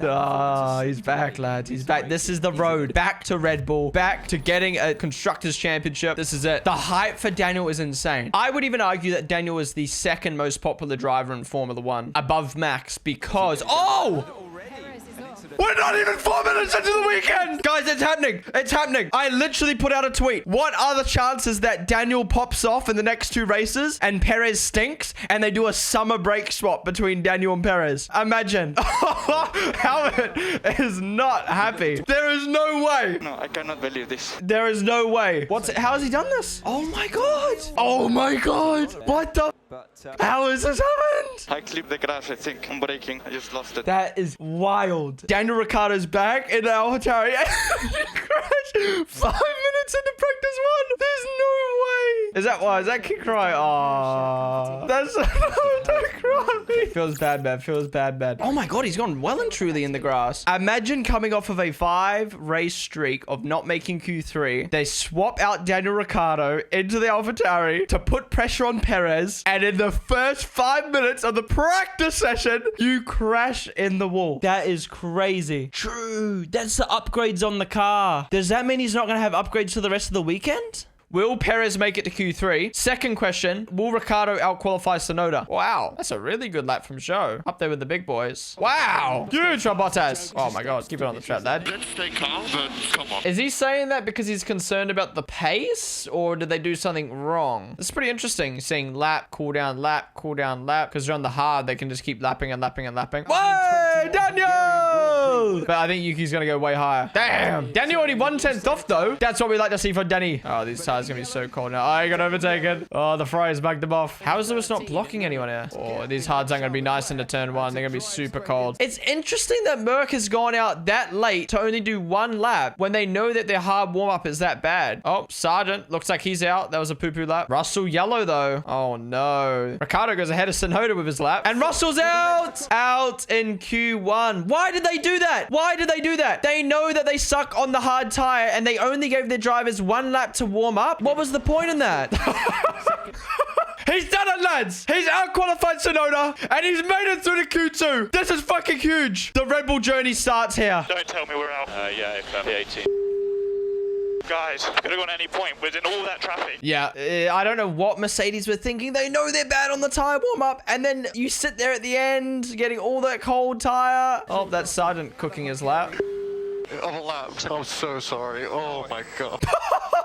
Oh, he's back, lads. He's back. This is the road back to Red Bull, back to getting a Constructors Championship. This is it. The hype for Daniel is insane. I would even argue that Daniel is the second most popular driver in Formula One above Max because... Oh! We're not even 4 minutes into the weekend. Guys, it's happening. It's happening. I literally put out a tweet. What are the chances that Daniel pops off in the next 2 races and Perez stinks and they do a summer break swap between Daniel and Perez? Imagine. Howard is not happy. There is no way. No, I cannot believe this. There is no way. How has he done this? Oh my God. Oh my God. What the... How has this happened? I clipped the crash, I think. I'm braking. I just lost it. That is wild. Daniel Ricciardo's back in the AlphaTauri. Crash 5 minutes into practice 1. There's no way. Is that why? Is that kick right? Oh, that's don't cry. Feels bad, man. Feels bad, man. Oh my God, he's gone well and truly in the grass. Imagine coming off of a 5-race streak of not making Q3. They swap out Daniel Ricciardo into the AlphaTauri to put pressure on Perez. And in the first 5 minutes of the practice session, you crash in the wall. That is crazy. True. That's the upgrades on the car. Does that mean he's not going to have upgrades for the rest of the weekend? Will Perez make it to Q3? Second question, will Ricciardo outqualify Tsunoda? Wow, that's a really good lap from Zhou. Up there with the big boys. Wow, huge for Bottas. Oh my God, keep it on the track, lad. Let's stay calm, but come on. Is he saying that because he's concerned about the pace, or did they do something wrong? It's pretty interesting, seeing lap, cool down, lap, cool down, lap. Because they're on the hard, they can just keep lapping and lapping and lapping. Whoa, Daniel! But I think Yuki's gonna go way higher. Damn, Daniel only 1/10 off though. That's what we like to see for Danny. Oh, these tires are gonna be so cold now. I got overtaken. Oh, the Fryers backed them off. How is Lewis not blocking anyone here? Oh, these hards aren't gonna be nice into turn 1. They're gonna be super cold. It's interesting that Merc has gone out that late to only do 1 lap when they know that their hard warm-up is that bad. Oh, Sargent looks like he's out. That was a poo-poo lap. Russell yellow though. Oh no. Ricciardo goes ahead of Tsunoda with his lap. And Russell's out. Out in Q1. Why did they do that? Why did they do that? They know that they suck on the hard tire and they only gave their drivers 1 lap to warm up. What was the point in that? He's done it, lads. He's outqualified Tsunoda, and he's made it through to Q2. This is fucking huge. The Red Bull journey starts here. Don't tell me we're out. Yeah, if I'm P18. Guys, could have gone any point within all that traffic. Yeah, I don't know what Mercedes were thinking. They know they're bad on the tire warm-up, and then you sit there at the end, getting all that cold tire. Oh, that's Sargent cooking his lap. Overlapped. I'm so sorry. Oh my God.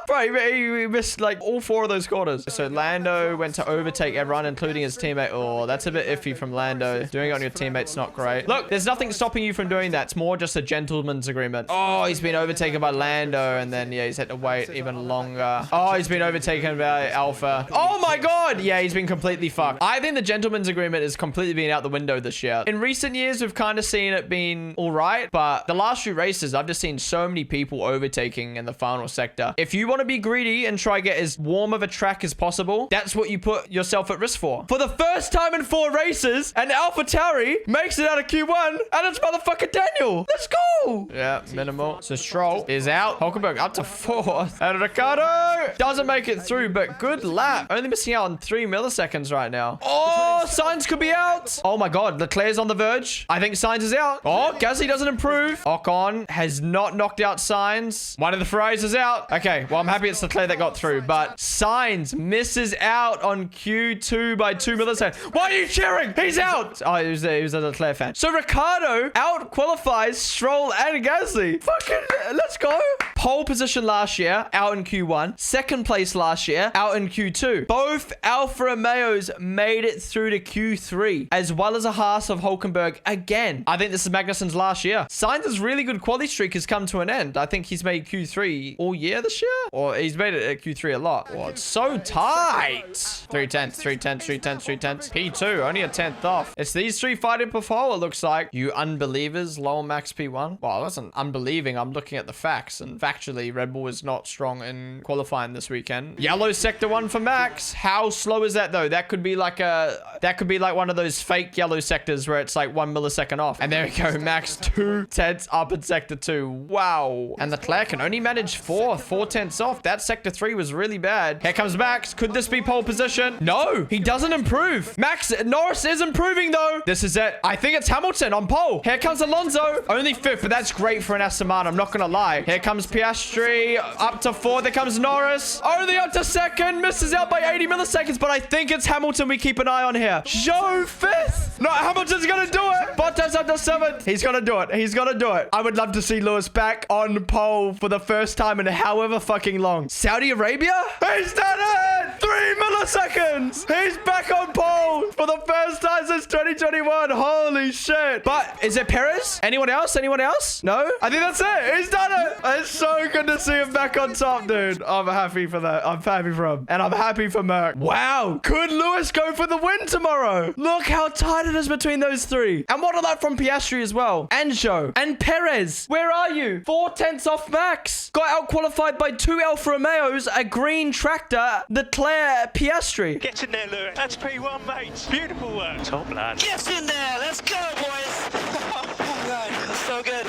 Bro, he missed like all 4 of those corners. So Lando went to overtake everyone, including his teammate. Oh, that's a bit iffy from Lando. Doing it on your teammate's not great. Look, there's nothing stopping you from doing that. It's more just a gentleman's agreement. Oh, he's been overtaken by Lando, and then, yeah, he's had to wait even longer. Oh, he's been overtaken by Alpha. Oh my God. Yeah, he's been completely fucked. I think the gentleman's agreement is completely been out the window this year. In recent years, we've kind of seen it being all right, but the last few races, I've just seen so many people overtaking in the final sector. If you want to be greedy and try to get as warm of a track as possible, that's what you put yourself at risk for. For the first time in 4 races, an AlphaTauri makes it out of Q1, and it's motherfucking Daniel. Let's go. Yeah, minimal. So Stroll is out. Hulkenberg up to 4th. And Ricciardo doesn't make it through, but good lap. Only missing out on 3 milliseconds right now. Oh, Sainz could be out. Oh my God, Leclerc's on the verge. I think Sainz is out. Oh, Gasly doesn't improve. Ocon has not knocked out Sainz. One of the Ferraris is out. Okay, well, I'm happy it's Leclerc that got through, but Sainz misses out on Q2 by 2 milliseconds. Why are you cheering? He's out. Oh, he was a Leclerc fan. So Ricciardo out qualifies Stroll and Gasly. Fucking let's go. Pole position last year, out in Q1. Second place last year, out in Q2. Both Alfa Romeos made it through to Q3, as well as a Haas of Hulkenberg again. I think this is Magnussen's last year. Sainz's really good quality streak has come to an end. I think he's made Q3 all year this year, or he's made it at Q3 a lot. Oh, it's so tight. 3 tenths, 3 tenths, 3 tenths, 3 tenths. P2, only a 10th off. It's these 3 fighting per foul, it looks like. You unbelievers, lower max P1. Well, I wasn't unbelieving. I'm looking at the facts, and facts Actually, Red Bull is not strong in qualifying this weekend. Yellow sector 1 for Max. How slow is that though? That could be like one of those fake yellow sectors where it's like 1 millisecond off. And there we go. Max 2/10 up in sector 2. Wow. And Leclerc can only manage 4/10 off. That sector 3 was really bad. Here comes Max. Could this be pole position? No, he doesn't improve. Norris is improving though. This is it. I think it's Hamilton on pole. Here comes Alonso. Only 5th, but that's great for an Aston Martin. I'm not going to lie. Here comes Piastri. Up to 4th. There comes Norris. Only up to 2nd. Misses out by 80 milliseconds, but I think it's Hamilton we keep an eye on here. Joe 5th. No, Hamilton's going to do it. Bottas up to 7th. He's going to do it. He's going to do it. I would love to see Lewis back on pole for the first time in however fucking long. Saudi Arabia? He's done it. 3 milliseconds. He's back on pole for the first time since 2021. Holy shit. But is it Perez? Anyone else? Anyone else? No? I think that's it. He's done it. It's so good to see him back on top, dude. I'm happy for that. I'm happy for him. And I'm happy for Merck. Wow. Could Lewis go for the win tomorrow? Look how tight it is between those 3. And what about from Piastri as well? And Joe. And Perez. Where are you? 4/10 off Max. Got out-qualified by 2 Alfa Romeos, a green tractor, Leclerc, Piastri. Get in there, Lewis. That's P1, mate. Beautiful work. Top lad. Get in there. Let's go, boys. Oh, God. That's so good.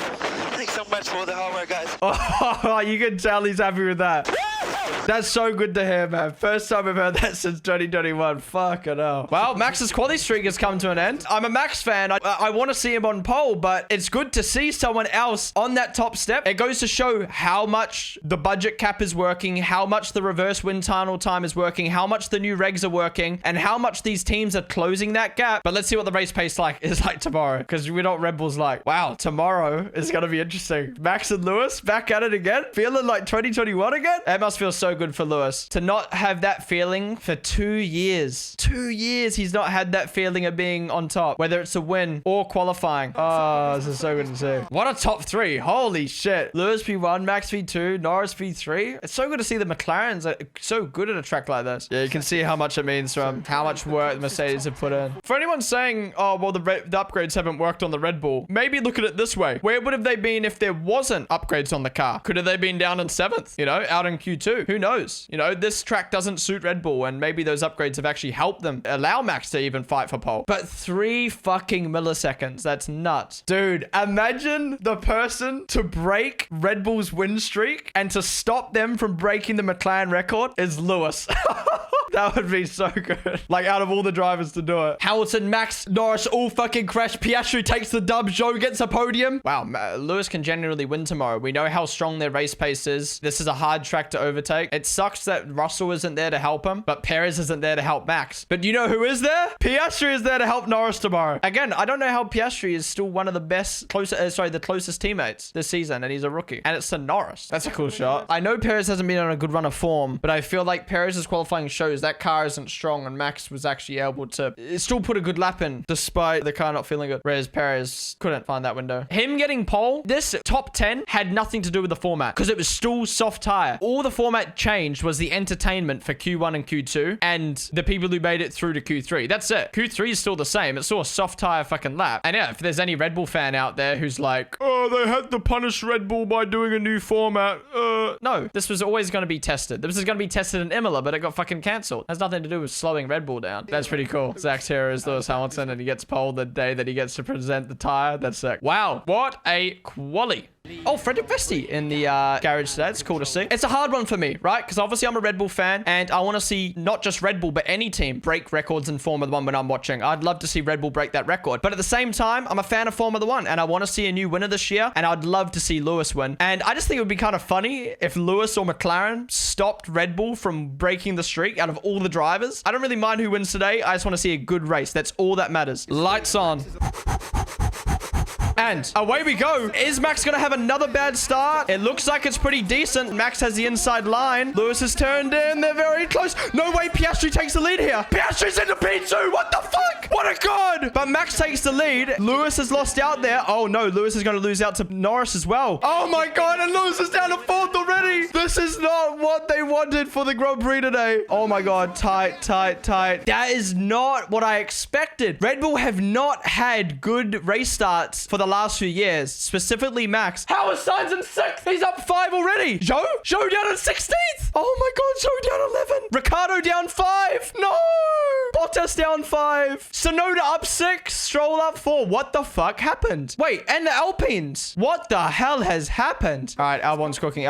Thanks so much for the hard work, guys. Oh, you can tell he's happy with that. That's so good to hear, man. First time I've heard that since 2021. Fucking hell. Well, Max's quality streak has come to an end. I'm a Max fan. I want to see him on pole, but it's good to see someone else on that top step. It goes to show how much the budget cap is working, how much the reverse wind tunnel time is working, how much the new regs are working, and how much these teams are closing that gap. But let's see what the race pace is like tomorrow, because we know what Red Bull's like. Wow, tomorrow is going to be interesting. Max and Lewis back at it again, feeling like 2021 again. It must feel so good for Lewis to not have that feeling for 2 years. 2 years he's not had that feeling of being on top, whether it's a win or qualifying. Oh, this is so good to see. What a top 3. Holy shit. Lewis P1, Max P2, Norris P3. It's so good to see the McLarens are so good at a track like this. Yeah, you can see how much it means from how much work the Mercedes have put in. For anyone saying, oh, well, the upgrades haven't worked on the Red Bull, maybe look at it this way. Where would have they been if there wasn't upgrades on the car? Could have they been down in 7th, you know, out in Q2? Who knows? You know, this track doesn't suit Red Bull, and maybe those upgrades have actually helped them allow Max to even fight for pole. But 3 fucking milliseconds. That's nuts. Dude, imagine the person to break Red Bull's win streak and to stop them from breaking the McLaren record is Lewis. That would be so good. Like, out of all the drivers to do it. Hamilton, Max, Norris all fucking crash. Piastri takes the dub. Joe gets a podium. Wow, Lewis can genuinely win tomorrow. We know how strong their race pace is. This is a hard track to overtake. It sucks that Russell isn't there to help him, but Perez isn't there to help Max. But you know who is there? Piastri is there to help Norris tomorrow. Again, I don't know how Piastri is still one of the best, the closest teammates this season, and he's a rookie. And it's to Norris. That's a cool shot. I know Perez hasn't been on a good run of form, but I feel like Perez's qualifying shows that car isn't strong, and Max was actually able to still put a good lap in despite the car not feeling good, whereas Perez couldn't find that window. Him getting pole, this top 10 had nothing to do with the format because it was still soft tire. All the format changed was the entertainment for Q1 and Q2 and the people who made it through to Q3. That's it. Q3 is still the same. It's still a soft tire fucking lap. And yeah, if there's any Red Bull fan out there who's like, oh, they had to punish Red Bull by doing a new format. No, this was always going to be tested. This was going to be tested in Imola, but it got fucking cancelled. Has nothing to do with slowing Red Bull down. That's pretty cool. Zach's here is Lewis Hamilton, and he gets pole the day that he gets to present the tire. That's sick. Wow, what a quali. Oh, Frederick Vesti in the garage today. It's cool to see. It's a hard one for me, right? Because obviously I'm a Red Bull fan, and I want to see not just Red Bull, but any team break records in Formula 1 when I'm watching. I'd love to see Red Bull break that record. But at the same time, I'm a fan of Formula 1, and I want to see a new winner this year, and I'd love to see Lewis win. And I just think it would be kind of funny if Lewis or McLaren stopped Red Bull from breaking the streak out of all the drivers. I don't really mind who wins today. I just want to see a good race. That's all that matters. Lights on. And away we go. Is Max going to have another bad start? It looks like it's pretty decent. Max has the inside line. Lewis has turned in. They're very close. No way Piastri takes the lead here. Piastri's into P2. What the fuck? What a god! But Max takes the lead. Lewis has lost out there. Oh no, Lewis is going to lose out to Norris as well. Oh my god, and Lewis is down to 4th already. This is not what they wanted for the Grand Prix today. Oh my god, tight. That is not what I expected. Red Bull have not had good race starts for the last few years, specifically Max. How is Sainz in 6th? He's up 5 already. Zhou down at 16th. Oh my god, Zhou down 11. Ricardo down 5. No. Bottas down 5. Tsunoda up 6. Stroll up 4. What the fuck happened? Wait, and the Alpines. What the hell has happened? All right, Albon's cooking.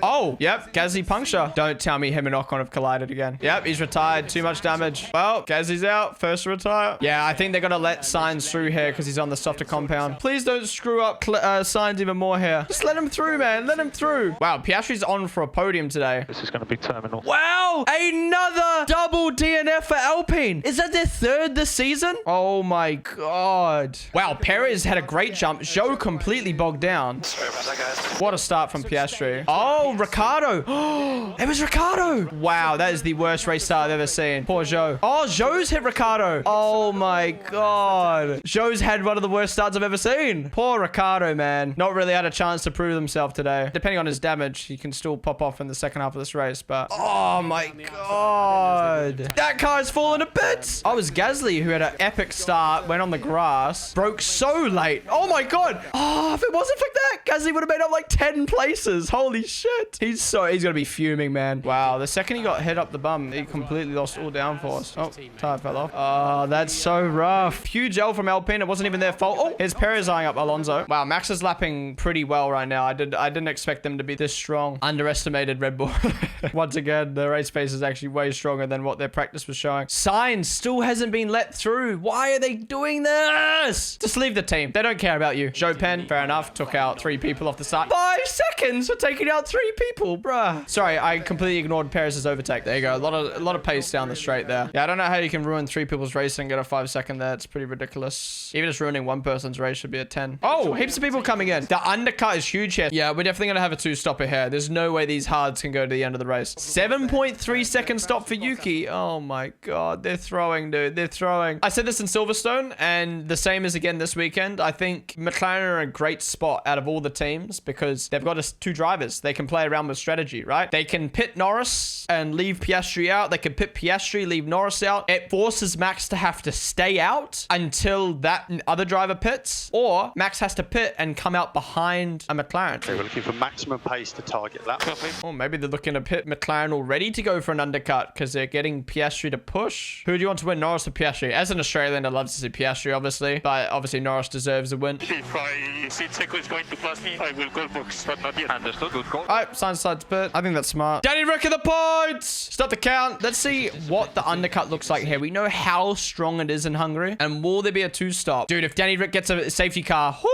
Oh, yep. Gasly puncture. Don't tell me him and Ocon have collided again. Yep, he's retired. Too much damage. Well, Gasly's out. First to retire. Yeah, I think they're going to let Sainz through here because he's on the softer compound. Please don't screw up Sainz even more here. Just let him through, man. Let him through. Wow, Piastri's on for a podium today. This is going to be terminal. Wow, another double DNF for Alpine. Is that their 3rd this season? Oh my god. Wow, Perez had a great jump. Zhou completely bogged down. Sorry about that, guys. What a start from Piastri. Oh, Ricardo. Oh, it was Ricardo. Wow, that is the worst race start I've ever seen. Poor Zhou. Oh, Zhou's hit Ricardo. Oh my god. Zhou's had one of the worst starts I've ever seen. Poor Ricardo, man. Not really had a chance to prove himself today. Depending on his damage, he can still pop off in the second half of this race, but oh my god. That car's fallen to bits. Oh, it was Gasly who had an epic start, went on the grass, broke so late. Oh my god. Oh, if it wasn't for that, Gasly would have made up like 10 places. Holy shit. He's gonna be fuming, man. Wow, the second he got hit up the bum, he completely lost all downforce. Oh, tire fell off. Oh, that's so rough. Huge L from Alpine. It wasn't even their fault. Oh, here's Perez eyeing up Alonso. Wow, Max is lapping pretty well right now. I didn't expect them to be this strong. Underestimated Red Bull. Once again, the race pace is actually way stronger than what their practice was showing. Sainz still hasn't been let through. Why are they doing this? Just leave the team. They don't care about you. Zhou Pen, fair enough, took out 3 people off the start. 5 seconds for taking out 3 people, bruh. Sorry, I completely ignored Perez's overtake. There you go. A lot of pace down the straight there. Yeah, I don't know how you can ruin 3 people's race and get a 5-second there. It's pretty ridiculous. Even just ruining one person's race should be a 10. Oh, heaps of people coming in. The undercut is huge here. Yeah, we're definitely going to have a 2-stopper here. There's no way these hards can go to the end of the race. 7.3 second stop for Yuki. Oh my god. They're throwing, dude. They're throwing. I said this in Silverstone, and the same is again this weekend. I think McLaren are in a great spot out of all the teams because they've got 2 drivers. They can play around with strategy, right? They can pit Norris and leave Piastri out. They can pit Piastri, leave Norris out. It forces Max to have to stay out until that other driver pits, or Max has to pit and come out behind a McLaren. They were looking for maximum pace to target that. Or maybe they're looking to pit McLaren already to go for an undercut because they're getting Piastri to push. Who do you want to win, Norris or Piastri? As an Australian, I'd love to see Piastri, obviously, but obviously Norris deserves a win. If I see Checo is going to pass me, I will call box, but not yet. Understood. Good call. All right, Sainz sides pit. I think that's smart. Danny Rick at the points. Stop the count. Let's see what the undercut looks like here. We know how strong it is in Hungary, and will there be a 2-stop? Dude, if Danny Rick gets a safety car, whoo!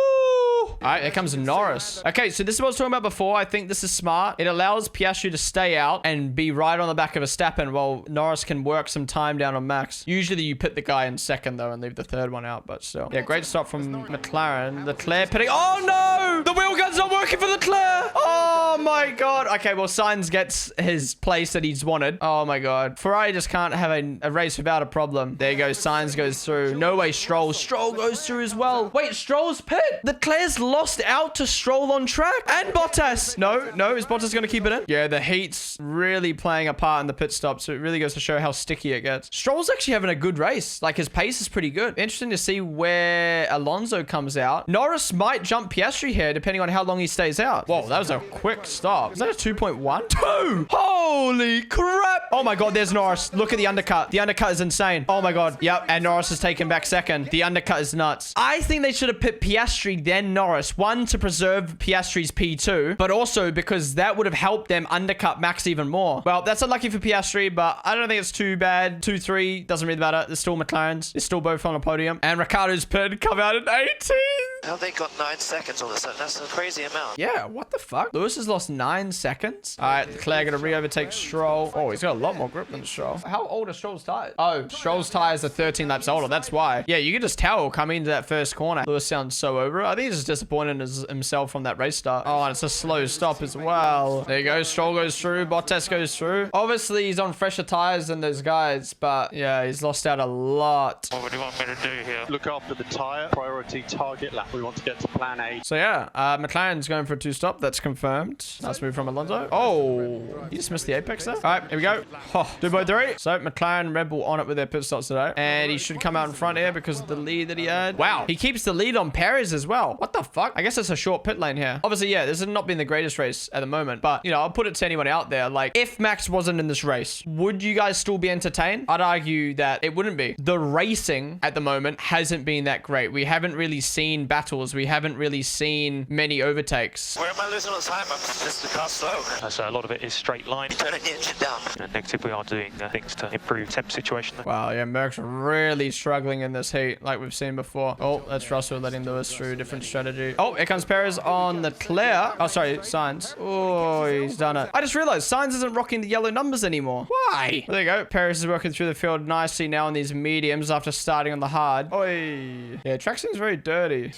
All right, here comes Norris. Okay, so this is what I was talking about before. I think this is smart. It allows Piastri to stay out and be right on the back of Verstappen while Norris can work some time down on Max. Usually you pit the guy in second, though, and leave the third one out, but still. Yeah, great stop from McLaren. Leclerc pitting. Oh, no! The wheel gun's not working for Leclerc! Oh, my God. Okay, well, Sainz gets his place that he's wanted. Oh, my God. Ferrari just can't have a race without a problem. There you go. Sainz goes through. No way, Stroll. Stroll goes through as well. Wait, Stroll's pit. Leclerc's lost out to Stroll on track. And Bottas. No, is Bottas going to keep it in? Yeah, the heat's really playing a part in the pit stop, so it really goes to show how sticky it gets. Stroll's actually having a good race. Like, his pace is pretty good. Interesting to see where Alonso comes out. Norris might jump Piastri here, depending on how long he stays out. Whoa, that was a quick stop. Is that a 2.1? 2! Holy crap! Oh my god, there's Norris. Look at the undercut. The undercut is insane. Oh my god. Yep, and Norris is taken back second. The undercut is nuts. I think they should have pit Piastri, then Norris. One, to preserve Piastri's P2, but also because that would have helped them undercut Max even more. Well, that's unlucky for Piastri, but I don't think it's too bad. 2-3, doesn't really matter. There's still McLaren's. They're still both on a podium. And Ricciardo's pit come out at 18th. How they got 9 seconds on this? That's a crazy amount. Yeah, what the fuck? Lewis has lost 9 seconds. All right, Leclerc gonna re-overtake Stroll. Oh, he's got a lot more grip than Stroll. How old are Stroll's tires? Oh, Stroll's tires are 13 laps older. That's why. Yeah, you can just tell coming into that first corner. Lewis sounds so over it. I think he's just disappointed in himself from that race start. Oh, and it's a slow stop as well. There you go. Stroll goes through. Bottas goes through. Obviously, he's on fresher tires than those guys, but yeah, he's lost out a lot. What do you want me to do here? Look after the tyre. Priority target lap. We want to get to plan A. So yeah, McLaren's going for a 2-stop. That's confirmed. Nice move from Alonso. Oh, he just missed the apex there. All right, here we go. Oh, 2.3. So McLaren, Red Bull on it with their pit stops today. And he should come out in front here because of the lead that he had. Wow, he keeps the lead on Perez as well. What the fuck? I guess it's a short pit lane here. Obviously, yeah, this has not been the greatest race at the moment. But, you know, I'll put it to anyone out there. Like, if Max wasn't in this race, would you guys still be entertained? I'd argue that it wouldn't be. The racing at the moment hasn't been that great. We haven't really seen battles. We haven't really seen many overtakes. Where am I losing all the time? I'm just the car slow. So a lot of it is straight line. Turning the engine down. And negative, we are doing things to improve temp situation. Wow, yeah, Merck's really struggling in this heat, like we've seen before. Oh, that's Russell letting Lewis through. Different strategy. Oh, here comes Perez on the clear. Oh, sorry, Sainz. Oh, he's done it. I just realized Sainz isn't rocking the yellow numbers anymore. Why? There you go. Perez is working through the field nicely now on these mediums after starting on the hard. Oi. Yeah, track seems very dirty.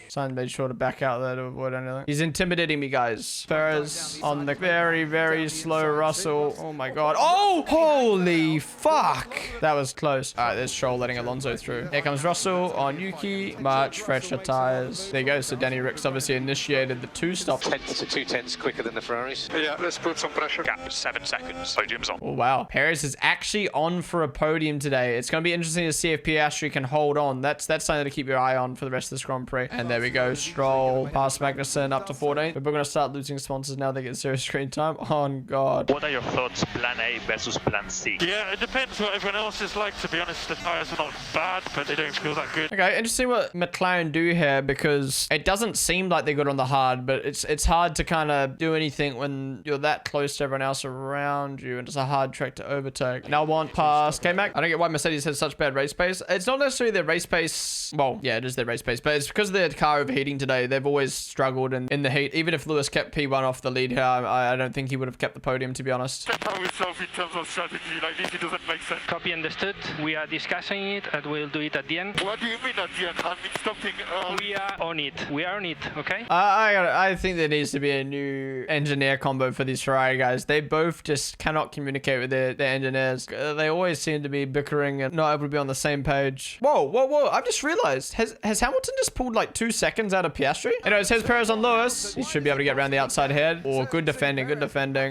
Sainz made sure to back out there to avoid anything. He's intimidating me, guys. Perez on the very, very slow Russell. Oh my god. Oh! Holy fuck! That was close. Alright, there's Stroll letting Alonso through. Here comes Russell on Yuki. Much fresher tires. There you go. So Danny Rick's obviously initiated the 2-stop. 10s to 210s quicker than the Ferraris. Yeah, let's put some pressure. Gap 7 seconds. Podium's on. Oh, wow. Perez is actually on for a podium today. It's going to be interesting to see if Piastri can hold on. That's something to keep your eye on for the rest of this Grand Prix. And there we go. Stroll past Magnussen up to 14. But we're going to start losing sponsors now. They get serious screen time. On God. What are your thoughts, plan A versus plan C? Yeah, it depends what everyone else is like. To be honest, the tires are not bad, but they don't feel that good. Okay, interesting what McLaren do here because it doesn't seem like they're good on the hard, but it's hard to kind of do anything when you're that close to everyone else around you and it's a hard track to overtake. Now one past K-Mac. I don't get why Mercedes has such bad race pace. It's not necessarily their race pace. Well, yeah, it is their race pace, but it's because of their car overheating today. They've always struggled in the heat. Even if Lewis kept P1 off the lead here, I don't think he would have kept the podium, to be honest. Check out yourself in terms of strategy. Like this, it doesn't make sense. Copy understood. We are discussing it and we'll do it at the end. What do you mean at the end? I've been stopping. We are on it. We are on it, okay? I think there needs to be a new engineer combo for these Ferrari guys. They both just cannot communicate with their engineers. They always seem to be bickering and not able to be on the same page. Whoa. I've just realized. Has Hamilton just pulled like 2 seconds out of Piastri? Anyway, it says Perez on Lewis. He should be able to get around the outside head. Oh, good defending.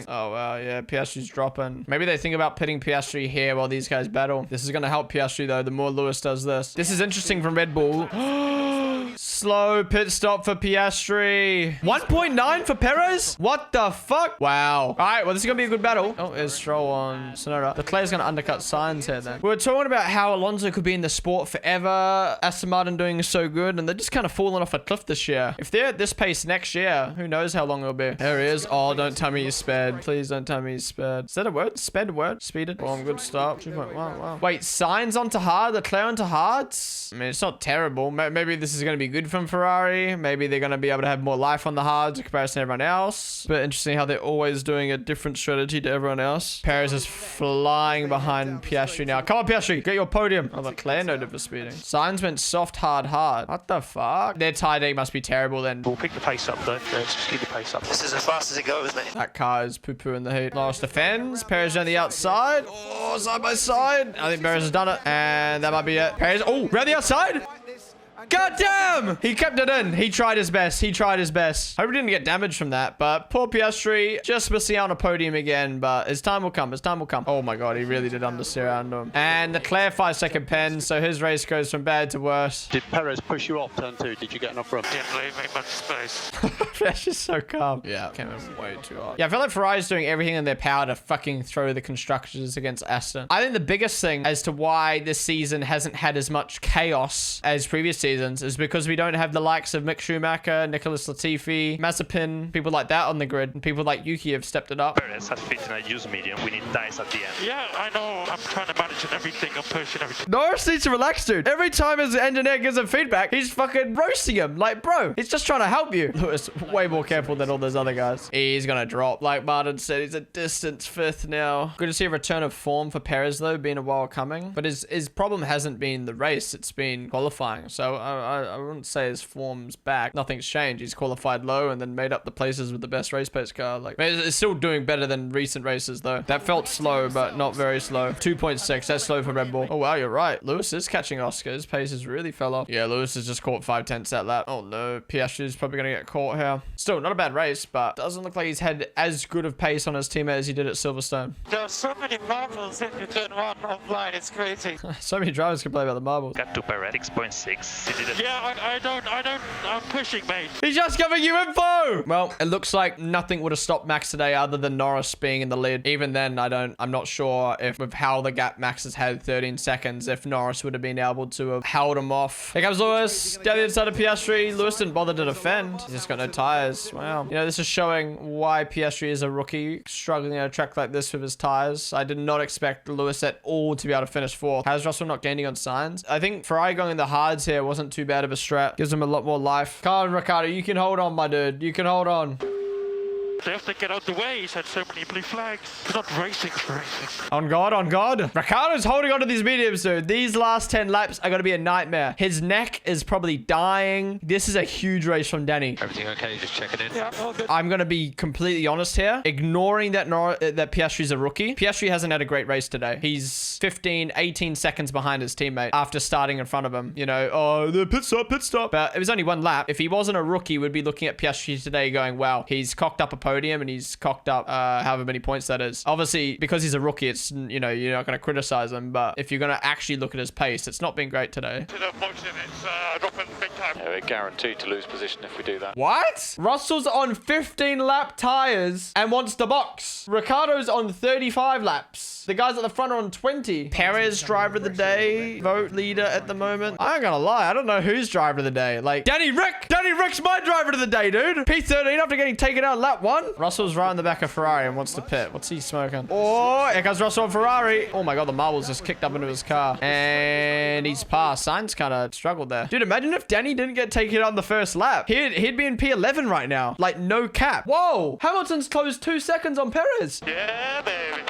Oh, wow. Yeah, Piastri's dropping. Maybe they think about pitting Piastri here while these guys battle. This is going to help Piastri, though, the more Lewis does this. This is interesting from Red Bull. Slow pit stop for Piastri. 1.9 for Perez? What the fuck? Wow. All right, well, this is going to be a good battle. Oh, there's Stroll on Sonoda. Leclerc's going to undercut Sainz here, then. We were talking about how Alonso could be in the sport forever. Aston Martin doing so good, and they're just kind of falling off a cliff this year. If they're at this pace next year, who knows how long it'll be. There he is. Oh, don't tell me he's sped. Please don't tell me he's sped. Is that a word? Sped a word? Speeded? Oh, good stop. Wow. Wait, Sainz onto hard? Leclerc onto hards? I mean, it's not terrible. Maybe this is going to be good from Ferrari. Maybe they're going to be able to have more life on the hards in comparison to everyone else. But interesting how they're always doing a different strategy to everyone else. Perez is flying behind Piastri now. Come on, Piastri. Get your podium. Oh, Leclerc noted for speeding. Sainz went soft, hard. What the fuck? Their tie day must be terrible then. We'll pick the pace up, though. Let's just keep the pace up. This is as fast as it goes, mate. That car is poo-poo in the heat. Last defends. Perez on the outside. Oh, side by side. I think Perez has done it. And that might be it. Perez. Oh, around the outside. God damn! He kept it in. He tried his best. Hope he didn't get damaged from that. But poor Piastri just missing out on a podium again. But his time will come. Oh my god, he really did understeer around him. And Leclerc 5-second pen. So his race goes from bad to worse. Did Perez push you off turn 2? Did you get enough room? Didn't leave me much space. That's just so calm. Yeah, came in way too hard. Yeah, I feel like Ferrari's doing everything in their power to fucking throw the constructors against Aston. I think the biggest thing as to why this season hasn't had as much chaos as previous seasons seasons is because we don't have the likes of Mick Schumacher, Nicholas Latifi, Mazepin, people like that on the grid. And people like Yuki have stepped it up. Perez has fit in a use medium. We need dice at the end. Yeah, I know. I'm trying to manage everything. I'm pushing everything. Norris needs to relax, dude. Every time his engineer gives him feedback, he's fucking roasting him. Like, bro, he's just trying to help you. Lewis, way more careful than all those other guys. He's gonna drop. Like Martin said, he's a distant fifth now. Good to see a return of form for Perez, though, being a while coming. But his problem hasn't been the race. It's been qualifying. So I wouldn't say his form's back. Nothing's changed. He's qualified low and then made up the places with the best race pace car. Like, it's still doing better than recent races, though. That felt slow, but not very slow. 2.6. That's slow for Red Bull. Oh, wow, you're right. Lewis is catching Oscar. His paces really fell off. Yeah, Lewis has just caught 5/10 that lap. Oh, no. Piastri is probably going to get caught here. Still, not a bad race, but doesn't look like he's had as good of pace on his teammate as he did at Silverstone. There are so many marbles in turn 1 offline, it's crazy. So many drivers complain about the marbles. Got to Perez 6.6. He did it. Yeah, I'm pushing, mate. He's just giving you info! Well, it looks like nothing would have stopped Max today other than Norris being in the lead. Even then, I'm not sure if with how the gap Max has had 13 seconds, if Norris would have been able to have held him off. Here comes Lewis, down the inside of Piastri. Lewis didn't bother to defend. He's just got no tires. Wow. You know, this is showing why Piastri is a rookie, struggling on a track like this with his tires. I did not expect Lewis at all to be able to finish fourth. Has Russell not gaining on signs? I think Ferrari going in the hards here wasn't too bad of a strat. Gives him a lot more life. Come on, Ricciardo, you can hold on, my dude. You can hold on. They have to get out the way. He's had so many blue flags. He's not racing for racing. On guard, on guard. Ricciardo's holding on to these mediums, dude. These last 10 laps are going to be a nightmare. His neck is probably dying. This is a huge race from Danny. Everything okay? Just checking in. Yeah, all good. I'm going to be completely honest here. Ignoring that that Piastri's a rookie. Piastri hasn't had a great race today. He's 15, 18 seconds behind his teammate after starting in front of him. You know, oh, the pit stop, pit stop. But it was only one lap. If he wasn't a rookie, we'd be looking at Piastri today going, wow, he's cocked up a podium and he's cocked up however many points that is. Obviously, because he's a rookie, it's, you know, you're not going to criticize him. But if you're going to actually look at his pace, it's not been great today. To the motion, it's dropping big time. Yeah, we're guaranteed to lose position if we do that. What? Russell's on 15 lap tires and wants the box. Ricciardo's on 35 laps. The guys at the front are on 20. Perez, driver of the day, vote leader at the moment. I ain't gonna lie, I don't know who's driver of the day. Like, Danny Rick's my driver of the day, dude. P13 after getting taken out lap 1. Russell's right in the back of Ferrari and wants to pit. What's he smoking? Oh, here comes Russell on Ferrari. Oh my God, the marbles just kicked up into his car. And he's passed. Sainz kind of struggled there. Dude, imagine if Danny didn't get taken out on the first lap. He'd be in P11 right now. Like, no cap. Whoa, Hamilton's closed 2 seconds on Perez. Yeah, baby.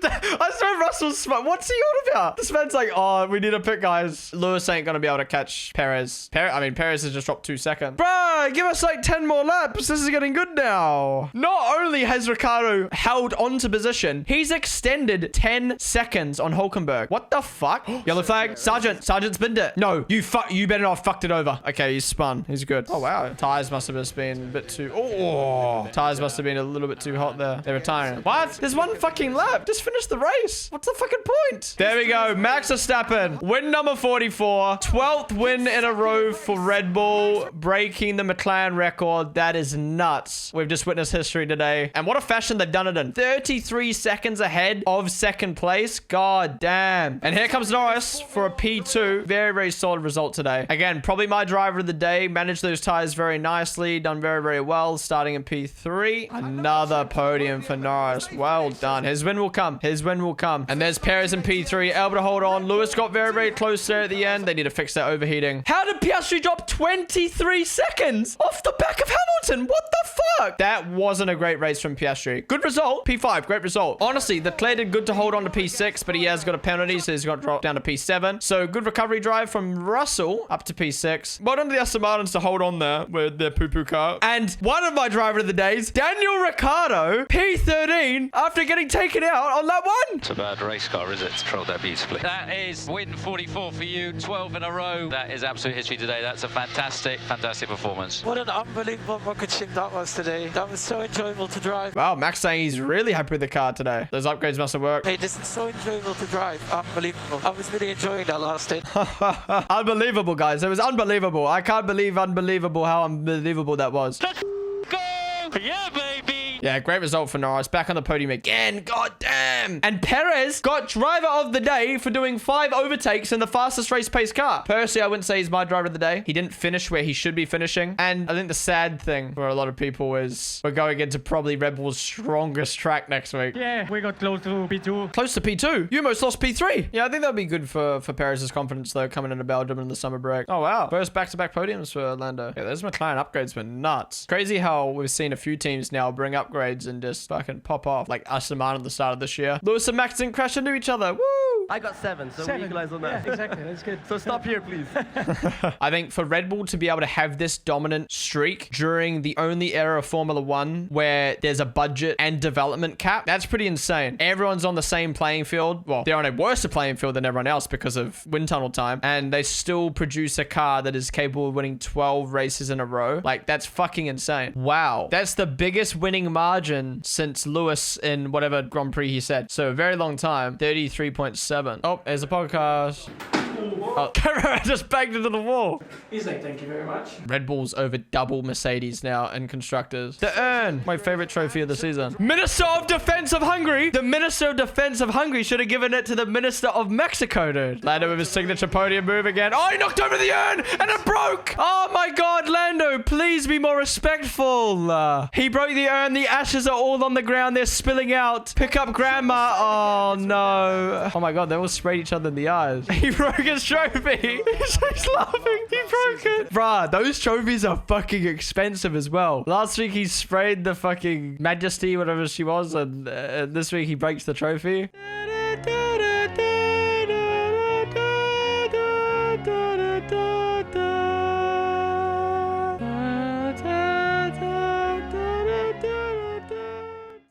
I swear Russell's smart. What's he on about? This man's like, oh, we need a pit, guys. Lewis ain't gonna be able to catch Perez. Perez has just dropped 2 seconds. Bruh, give us like 10 more laps. This is getting good now. Not only has Ricciardo held onto position, he's extended 10 seconds on Hulkenberg. What the fuck? Yellow flag. Sergeant spinned it. No, you better not have fucked it over. Okay, he's spun. He's good. Oh, wow. Tires must have just been a bit too... Oh, tires must have been a little bit too hot there. They're retiring. What? There's one fucking lap. Just finish the race. What's the fucking point? There we go. Max Verstappen. Win number 44. 12th win in a row for Red Bull. Breaking the McLaren record. That is nuts. We've just witnessed history today. And what a fashion they've done it in. 33 seconds ahead of second place. God damn. And here comes Norris for a P2. Very, very solid result today. Again, probably my driver of the day. Managed those tires very nicely. Done very, very well. Starting in P3. Another podium for Norris. Well done. His win will come. His win will come. And there's Perez in P3. Able to hold on. Lewis got very, very close there at the end. They need to fix that overheating. How did Piastri drop 23 seconds off the back of Hamilton? What the fuck? That wasn't a great race from Piastri. Good result. P5. Great result. Honestly, Leclerc did good to hold on to P6, but he has got a penalty, so he's got to drop down to P7. So good recovery drive from Russell up to P6. Well done to the Aston Martins to hold on there with their poo-poo car. And one of my driver of the days, Daniel Ricciardo, P13, after getting taken out on lap 1. It's a bad race car, is it? Controlled that beautifully. That is win 44 for you, 12 in a row. That is absolute history today. That's a fantastic, fantastic performance. What an unbelievable rocket ship that was today. That was so enjoyable to drive. Wow, Max saying he's really happy with the car today. Those upgrades must have worked. Hey, this is so enjoyable to drive. Unbelievable. I was really enjoying that last stint. Unbelievable, guys. It was unbelievable. I can't believe unbelievable how unbelievable that was. Let's go! Yeah, baby! Yeah, great result for Norris. Back on the podium again. God damn. And Perez got driver of the day for doing 5 overtakes in the fastest race pace car. Personally, I wouldn't say he's my driver of the day. He didn't finish where he should be finishing. And I think the sad thing for a lot of people is we're going into probably Red Bull's strongest track next week. Yeah, we got close to P2. Close to P2. You almost lost P3. Yeah, I think that'd be good for Perez's confidence, though, coming into Belgium in the summer break. Oh, wow. First back-to-back podiums for Lando. Yeah, those McLaren upgrades were nuts. Crazy how we've seen a few teams now bring upgrades and just fucking pop off. Like Aston Martin at the start of this year. Lewis and Max didn't crash into each other. Woo! I got 7, so we equalize on that. Yeah, exactly. That's good. So stop here, please. I think for Red Bull to be able to have this dominant streak during the only era of Formula 1 where there's a budget and development cap, that's pretty insane. Everyone's on the same playing field. Well, they're on a worse playing field than everyone else because of wind tunnel time, and they still produce a car that is capable of winning 12 races in a row. Like, that's fucking insane. Wow. That's the biggest winning margin since Lewis in whatever Grand Prix he said. So a very long time. 33.7. Oh, there's a podcast. Oh, camera just banged into the wall. He's like, thank you very much. Red Bull's over double Mercedes now in constructors. The urn, my favorite trophy of the season. Minister of Defense of Hungary. The Minister of Defense of Hungary should have given it to the Minister of Mexico, dude. Lando with his signature podium move again. Oh, he knocked over the urn and it broke. Oh my God, Lando, please be more respectful. He broke the urn. The ashes are all on the ground. They're spilling out. Pick up grandma. Oh no. Oh my God, they all sprayed each other in the eyes. He broke his trophy. He's laughing. He broke it. Bruh, those trophies are fucking expensive as well. Last week he sprayed the fucking Majesty, whatever she was, and this week he breaks the trophy.